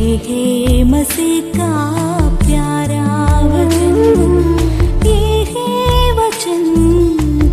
है मसीह का प्यारा वचन, ये है वचन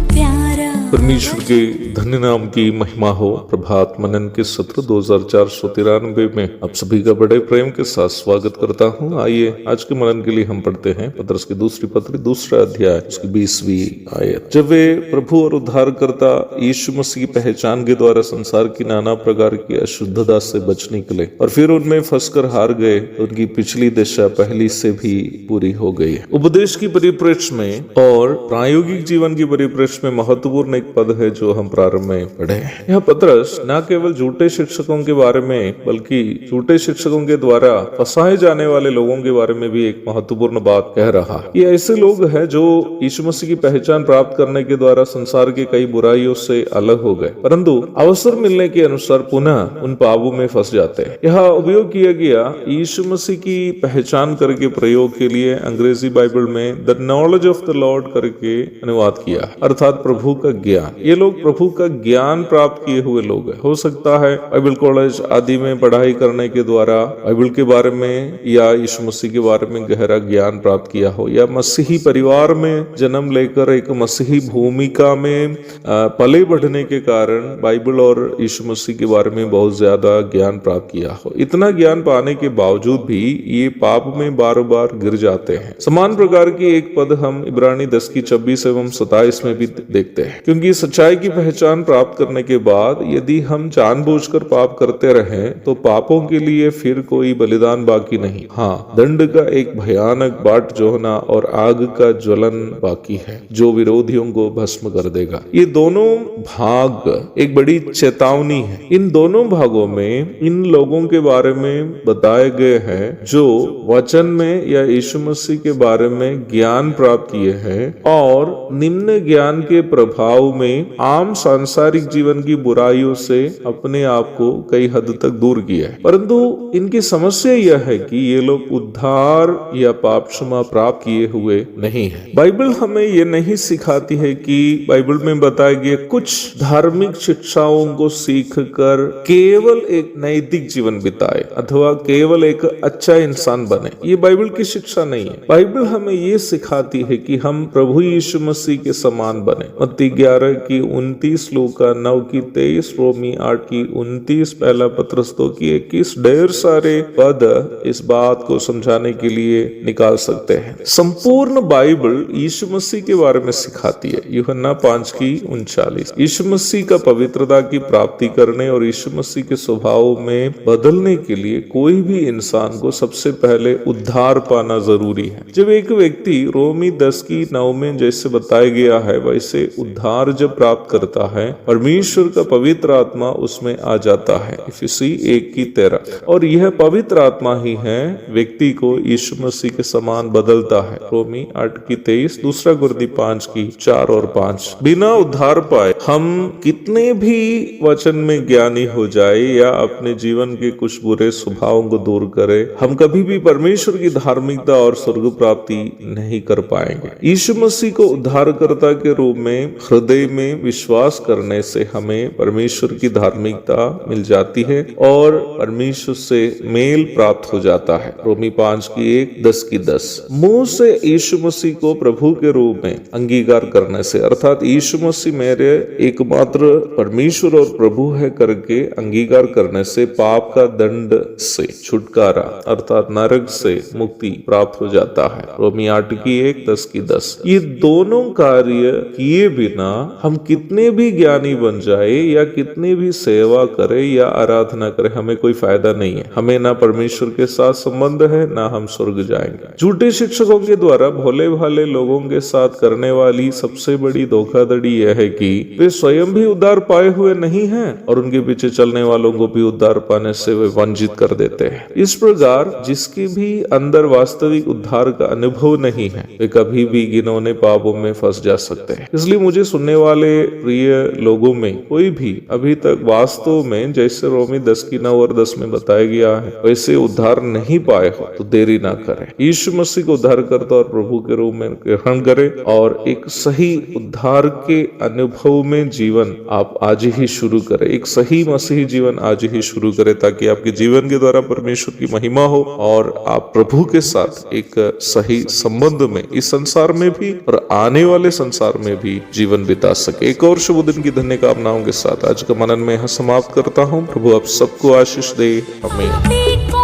प्यारा। परमेश्वर के धन्य नाम की महिमा हो। प्रभात मनन के सत्र 2493 में आप सभी का बड़े प्रेम के साथ स्वागत करता हूं। आइए आज के मनन के लिए हम पढ़ते हैं पतरस की दूसरी पत्री, दूसरा अध्याय, उसकी 20वीं आयत। जब वे प्रभु और उद्धारकर्ता यीशु मसीह की पहचान के द्वारा संसार की नाना प्रकार की अशुद्धता से बच निकले और फिर उनमें फंसकर हार गए, उनकी पिछली दशा पहली से भी पूरी हो गई है। उपदेश की परिप्रेक्ष्य में और प्रायोगिक जीवन की परिप्रेक्ष्य में महत्वपूर्ण एक पद है जो हम प्रारंभ में पढ़े। यह पतरस न केवल झूठे शिक्षकों के बारे में बल्कि झूठे शिक्षकों के द्वारा फंसाए जाने वाले लोगों के बारे में भी एक महत्वपूर्ण बात कह रहा है। ये ऐसे लोग हैं जो यीशु मसीह की पहचान प्राप्त करने के द्वारा संसार के कई बुराइयों से अलग हो गए, परंतु अवसर मिलने के अनुसार पुनः उन पापों में फंस जाते हैं। यह उपयोग किया गया यीशु मसीह की पहचान करके प्रयोग के लिए अंग्रेजी बाइबल में the knowledge of the Lord करके अनुवाद किया, अर्थात प्रभु का ज्ञान। ये लोग प्रभु का ज्ञान प्राप्त किए हुए लोग हैं। हो सकता है बाइबल कॉलेज आदि में पढ़ाई करने के द्वारा बाइबल के बारे में या यीशु मसीह के बारे में गहरा ज्ञान प्राप्त किया हो, या मसीही परिवार में जन्म लेकर एक मसीही भूमिका में पले बढ़ने के कारण बाइबल और यीशु मसीह के बारे में बहुत ज्यादा ज्ञान प्राप्त किया हो। इतना ज्ञान पाने के बावजूद भी ये पाप में बार बार गिर जाते हैं। समान प्रकार की एक पद हम इब्रानी 10 की 26 एवं 27 में भी देखते हैं। क्योंकि सच्चाई की पहचान प्राप्त करने के बाद यदि हम जानबूझकर पाप करते रहें तो पापों के लिए फिर कोई बलिदान बाकी नहीं। हाँ, दंड का एक भयानक बाट जोहना और आग का ज्वलन बाकी है जो विरोधियों को भस्म कर देगा। ये दोनों भाग एक बड़ी चेतावनी है। इन दोनों भागों में इन लोगों के बारे में बताए गए हैं जो वचन में या यीशु मसीह के बारे में ज्ञान प्राप्त किए हैं और निम्न ज्ञान के प्रभाव में आम सांसारिक जीवन की बुराइयों से अपने आप को कई हद तक दूर किया है। परंतु इनकी समस्या यह है कि ये लोग उद्धार या पाप क्षमा प्राप्त किए हुए नहीं है। बाइबल हमें ये नहीं सिखाती है कि बाइबल में बताए गए कुछ धार्मिक शिक्षाओं को सीखकर केवल एक नैतिक जीवन बिताए अथवा केवल एक अच्छा इंसान बने। ये बाइबल की शिक्षा नहीं है। बाइबल हमें ये सिखाती है कि हम प्रभु यीशु मसीह के समान बने। मत्ती 11 की 29, लूका 9 की 23, रोमी 8 की 29, पहला पतरस 2 की 21, ढेर सारे पद इस बात को समझाने के लिए निकाल सकते हैं। संपूर्ण बाइबल यीशु मसीह के बारे में सिखाती है। यूहन्ना 5 की 39, यीशु मसीह का पवित्रता की प्राप्ति करने और यीशु मसीह के स्वभाव में बदलने के लिए कोई भी इंसान को सबसे पहले उद्धार पाना जरूरी है। जब एक व्यक्ति रोमी 10 की 9 में जैसे बताया गया है वैसे उद्धार जब प्राप्त करता है, परमेश्वर का पवित्र आत्मा उसमें आ जाता है। इफिसी 1 की 13, और यह पवित्र आत्मा ही है व्यक्ति को यीशु मसीह के समान बदलता है। रोमी 8 की 23, दूसरा गुर्दी 5 की 4 और 5। बिना उद्धार पाए हम कितने भी वचन में ज्ञानी हो जाए या अपने जीवन के कुछ बुरे स्वभावों को दूर करे, हम कभी भी परमेश्वर की धार्मिकता और स्वर्ग प्राप्ति नहीं कर पाएंगे। यीशु मसीह को उद्धारकर्ता के रूप में हृदय में विश्वास करने से हमें परमेश्वर की धार्मिकता मिल जाती है और परमेश्वर से मेल प्राप्त हो जाता है। रोमी 5 की 1, 10 की 10। मुंह से यीशु मसीह को प्रभु के रूप में अंगीकार करने से, अर्थात यीशु मसीह मेरे एकमात्र परमेश्वर और प्रभु है करके अंगीकार करने से पाप का दंड से छुटकारा अर्थात नरक से मुक्ति प्राप्त हो जाता है। रोमी 8 की 1, 10 की 10। ये दोनों कार्य किए बिना हम कितने भी ज्ञानी बन जाए या कितने भी सेवा करे या आराधना करे, हमें कोई फायदा नहीं है। हमें ना परमेश्वर के साथ संबंध है, ना हम स्वर्ग जाएंगे। झूठे शिक्षकों के द्वारा भोले भाले लोगों के साथ करने वाली सबसे बड़ी धोखाधड़ी यह है कि वे स्वयं भी उद्धार पाए हुए नहीं हैं और उनके पीछे चलने वालों को भी उद्धार पाने से वे वंचित कर देते हैं। इस प्रकार जिसके भी अंदर वास्तविक उद्धार का अनुभव नहीं है वे कभी भी घिनौने पापों में फंस जा सकते हैं। इसलिए मुझे सुनने वाले प्रिय लोगों में कोई भी अभी तक वास्तव में जैसे रोमी 10:9 और 10 में बताया गया है वैसे उद्धार नहीं पाए हो तो देरी ना करें, यीशु मसीह को उद्धारकर्ता और प्रभु के रूप में ग्रहण करें और एक सही उद्धार के अनुभव में जीवन आप आज ही शुरू करें। एक सही मसीही जीवन आज ही शुरू करें ताकि आपके जीवन के द्वारा परमेश्वर की महिमा हो और आप प्रभु के साथ एक सही संबंध में इस संसार में भी और आने वाले संसार में भी जीवन बिता सके। एक और शुभ दिन की धन्य कामनाओं के साथ आज का मनन में यहाँ समाप्त करता हूँ। प्रभु आप सबको आशीष दे। आमीन।